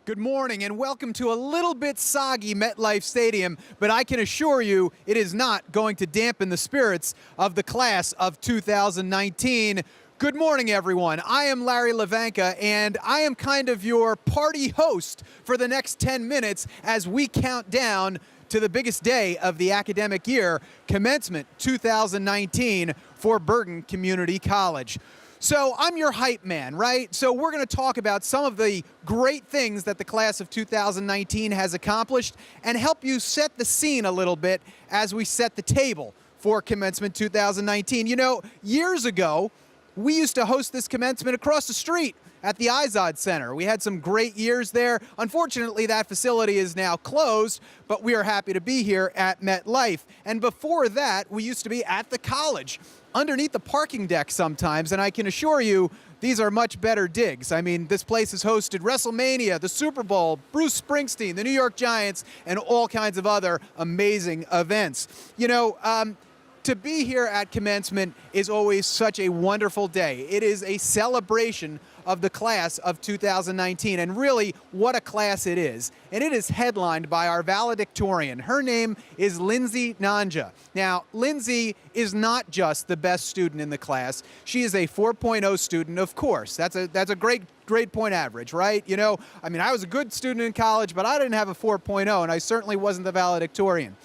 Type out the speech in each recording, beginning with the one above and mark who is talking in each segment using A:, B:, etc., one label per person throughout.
A: Good morning and welcome to a little bit soggy MetLife Stadium, but I can assure you it is not going to dampen the spirits of the class of 2019. Good morning, everyone. I am Larry Levanka, and I am kind of your party host for the next 10 minutes as we count down to the biggest day of the academic year, Commencement 2019 for Bergen Community College. So I'm your hype man, right? So we're going to talk about some of the great things that the class of 2019 has accomplished and help you set the scene a little bit as we set the table for Commencement 2019. You know, years ago, we used to host this commencement across the street at the Izod Center. We had some great years there. Unfortunately, that facility is now closed, but we are happy to be here at MetLife. And before that, we used to be at the college, underneath the parking deck sometimes, and I can assure you, these are much better digs. I mean, this place has hosted WrestleMania, the Super Bowl, Bruce Springsteen, the New York Giants, and all kinds of other amazing events. You know, to be here at Commencement is always such a wonderful day. It is a celebration of the class of 2019, and really, what a class it is. And it is headlined by our valedictorian. Her name is Lindsay Nanja. Now, Lindsay is not just the best student in the class. She is a 4.0 student, of course. That's a great grade point average, right? You know, I mean, I was a good student in college, but I didn't have a 4.0, and I certainly wasn't the valedictorian.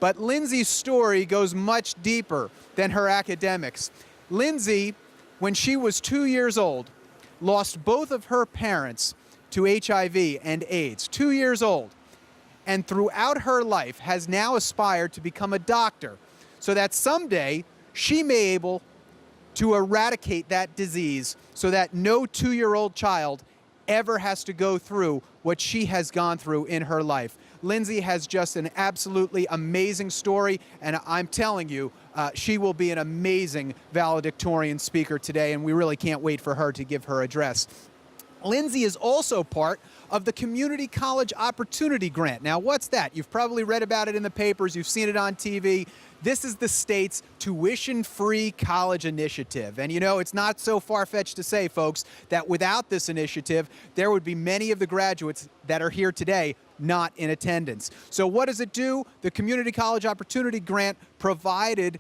A: But Lindsay's story goes much deeper than her academics. Lindsay, when she was 2 years old, lost both of her parents to HIV and AIDS, 2 years old, and throughout her life has now aspired to become a doctor so that someday she may be able to eradicate that disease so that no 2-year-old child ever has to go through what she has gone through in her life. Lindsay has just an absolutely amazing story, and I'm telling you, she will be an amazing valedictorian speaker today, and we really can't wait for her to give her address. Lindsay is also part of the Community College Opportunity Grant. Now, what's that? You've probably read about it in the papers. You've seen it on TV. This is the state's tuition-free college initiative. And you know, it's not so far-fetched to say, folks, that without this initiative, there would be many of the graduates that are here today not in attendance. So what does it do? The Community College Opportunity Grant provided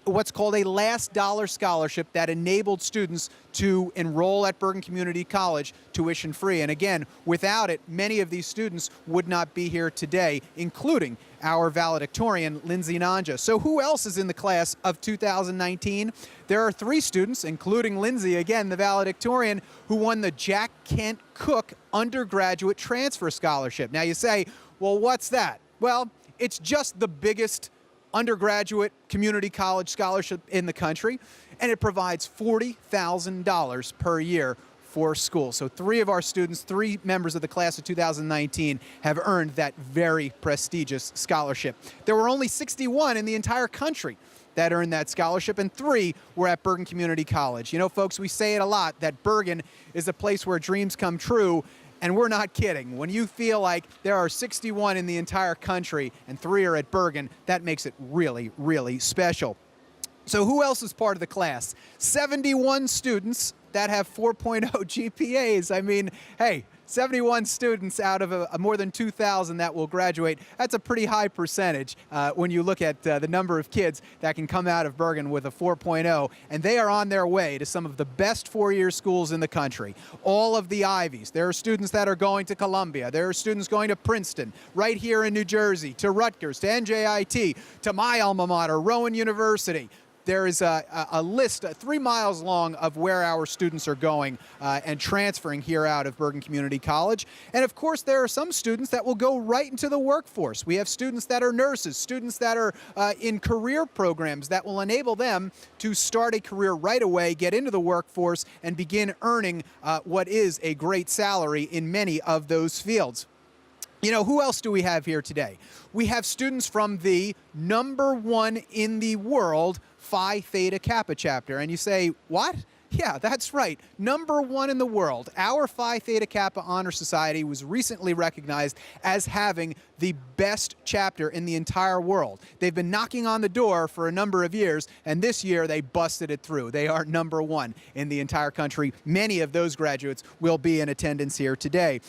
A: what's called a last dollar scholarship that enabled students to enroll at Bergen Community College tuition free. And again, without it, many of these students would not be here today, including our valedictorian, Lindsay Nanja. So who else is in the class of 2019? There are 3 students, including Lindsay, again, the valedictorian, who won the Jack Kent Cook Undergraduate Transfer Scholarship. Now you say, well, what's that? Well, it's just the biggest undergraduate community college scholarship in the country, and it provides $40,000 per year for school. So 3 of our students, 3 members of the class of 2019 have earned that very prestigious scholarship. There were only 61 in the entire country that earned that scholarship, and 3 were at Bergen Community College. You know, folks, we say it a lot that Bergen is a place where dreams come true, and we're not kidding. When you feel like there are 61 in the entire country and 3 are at Bergen, that makes it really, really special. So who else is part of the class? 71 students that have 4.0 GPAs. I mean, hey, 71 students out of more than 2,000 that will graduate. That's a pretty high percentage when you look at the number of kids that can come out of Bergen with a 4.0, and they are on their way to some of the best 4-year schools in the country. All of the Ivies. There are students that are going to Columbia. There are students going to Princeton, right here in New Jersey, to Rutgers, to NJIT, to my alma mater, Rowan University. There is a list 3 miles long of where our students are going and transferring here out of Bergen Community College. And of course, there are some students that will go right into the workforce. We have students that are nurses, students that are in career programs that will enable them to start a career right away, get into the workforce, and begin earning what is a great salary in many of those fields. You know, who else do we have here today? We have students from the #1 in the world Phi Theta Kappa chapter. And you say, what? Yeah, that's right. #1 in the world. Our Phi Theta Kappa Honor Society was recently recognized as having the best chapter in the entire world. They've been knocking on the door for a number of years, and this year they busted it through. They are #1 in the entire country. Many of those graduates will be in attendance here today.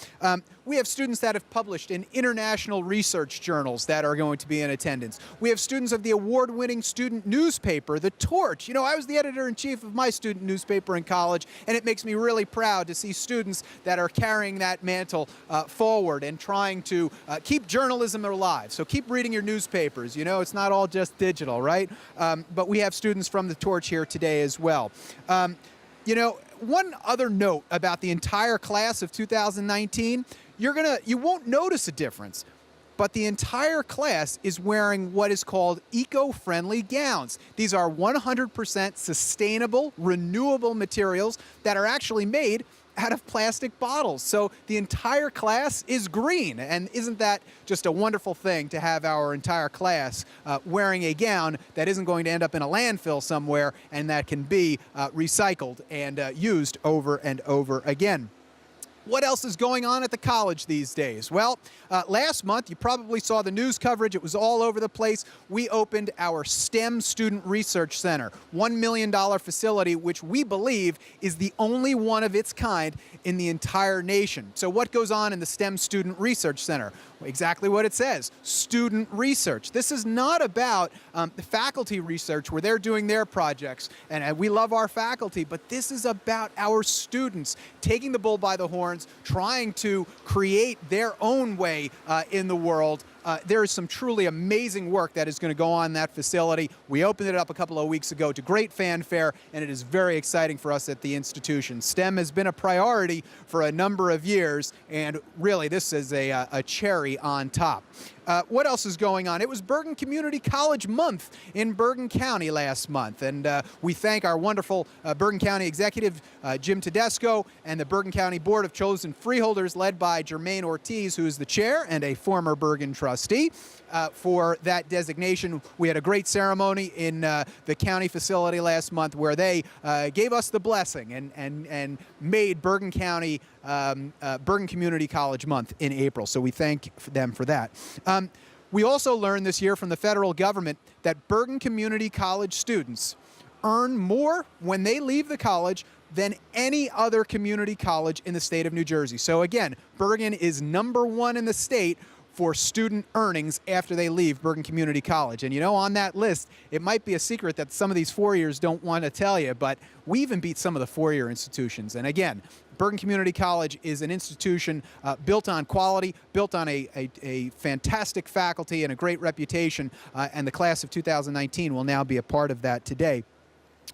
A: We have students that have published in international research journals that are going to be in attendance. We have students of the award-winning student newspaper, The Torch. You know, I was the editor-in-chief of my student newspaper in college, and it makes me really proud to see students that are carrying that mantle forward and trying to keep journalism alive. So keep reading your newspapers. You know, it's not all just digital, right? But we have students from The Torch here today as well. You know, one other note about the entire class of 2019, you won't notice a difference, but the entire class is wearing what is called eco-friendly gowns. These are 100% sustainable, renewable materials that are actually made out of plastic bottles. So the entire class is green. And isn't that just a wonderful thing to have our entire class wearing a gown that isn't going to end up in a landfill somewhere and that can be recycled and used over and over again? What else is going on at the college these days? Well, last month, you probably saw the news coverage. It was all over the place. We opened our STEM Student Research Center, $1 million facility, which we believe is the only one of its kind in the entire nation. So what goes on in the STEM Student Research Center? Well, exactly what it says, student research. This is not about the faculty research where they're doing their projects, and we love our faculty, but this is about our students taking the bull by the horns, trying to create their own way in the world. There is some truly amazing work that is going to go on in that facility. We opened it up a couple of weeks ago to great fanfare, and it is very exciting for us at the institution. STEM has been a priority for a number of years, and really this is a cherry on top. What else is going on? It was Bergen Community College Month in Bergen County last month, and we thank our wonderful Bergen County Executive, Jim Tedesco, and the Bergen County Board of Chosen Freeholders, led by Jermaine Ortiz, who is the chair and a former Bergen trustee, for that designation. We had a great ceremony in the county facility last month where they gave us the blessing and made Bergen County Bergen Community College Month in April. So we thank them for that. We also learned this year from the federal government that Bergen Community College students earn more when they leave the college than any other community college in the state of New Jersey. So again, Bergen is #1 in the state for student earnings after they leave Bergen Community College. And you know, on that list, it might be a secret that some of these four-years don't want to tell you, but we even beat some of the four-year institutions. And again, Bergen Community College is an institution built on quality, built on a fantastic faculty and a great reputation, and the class of 2019 will now be a part of that today.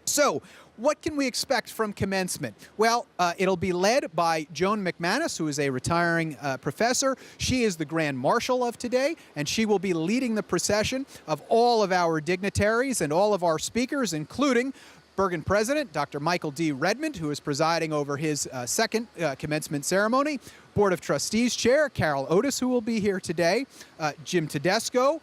A: So, what can we expect from commencement? Well, it'll be led by Joan McManus, who is a retiring professor. She is the Grand Marshal of today, and she will be leading the procession of all of our dignitaries and all of our speakers, including Bergen President Dr. Michael D. Redmond, who is presiding over his second commencement ceremony. Board of Trustees Chair Carol Otis, who will be here today. Jim Tedesco,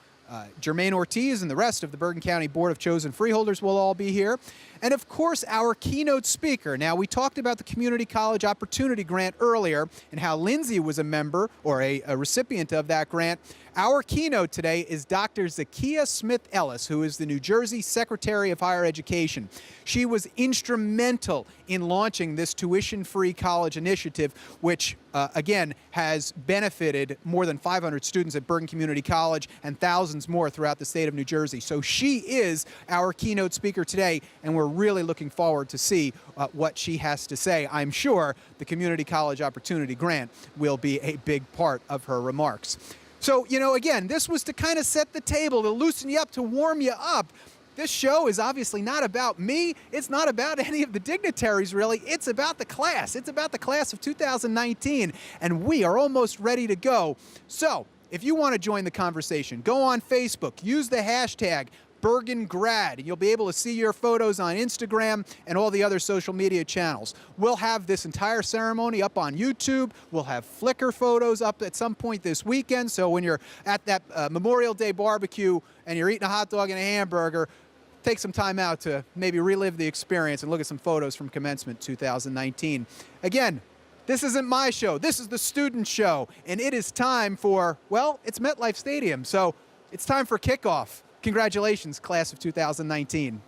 A: Jermaine Ortiz, and the rest of the Bergen County Board of Chosen Freeholders will all be here. And of course, our keynote speaker. Now, we talked about the Community College Opportunity Grant earlier and how Lindsay was a member or a recipient of that grant. Our keynote today is Dr. Zakia Smith-Ellis, who is the New Jersey Secretary of Higher Education. She was instrumental in launching this tuition-free college initiative, which, again, has benefited more than 500 students at Bergen Community College and thousands more throughout the state of New Jersey. So she is our keynote speaker today, and we're really looking forward to see what she has to say. I'm sure the Community College Opportunity Grant will be a big part of her remarks. So, you know, again, this was to kind of set the table, to loosen you up, to warm you up. This show is obviously not about me. It's not about any of the dignitaries, really. It's about the class. It's about the class of 2019, and we are almost ready to go. So, if you want to join the conversation, go on Facebook, use the hashtag BergenGrad, and you'll be able to see your photos on Instagram and all the other social media channels. We'll have this entire ceremony up on YouTube. We'll have Flickr photos up at some point this weekend, so when you're at that Memorial Day barbecue and you're eating a hot dog and a hamburger, take some time out to maybe relive the experience and look at some photos from Commencement 2019. Again, this isn't my show. This is the student show, and it is time for, well, it's MetLife Stadium, so it's time for kickoff. Congratulations, class of 2019.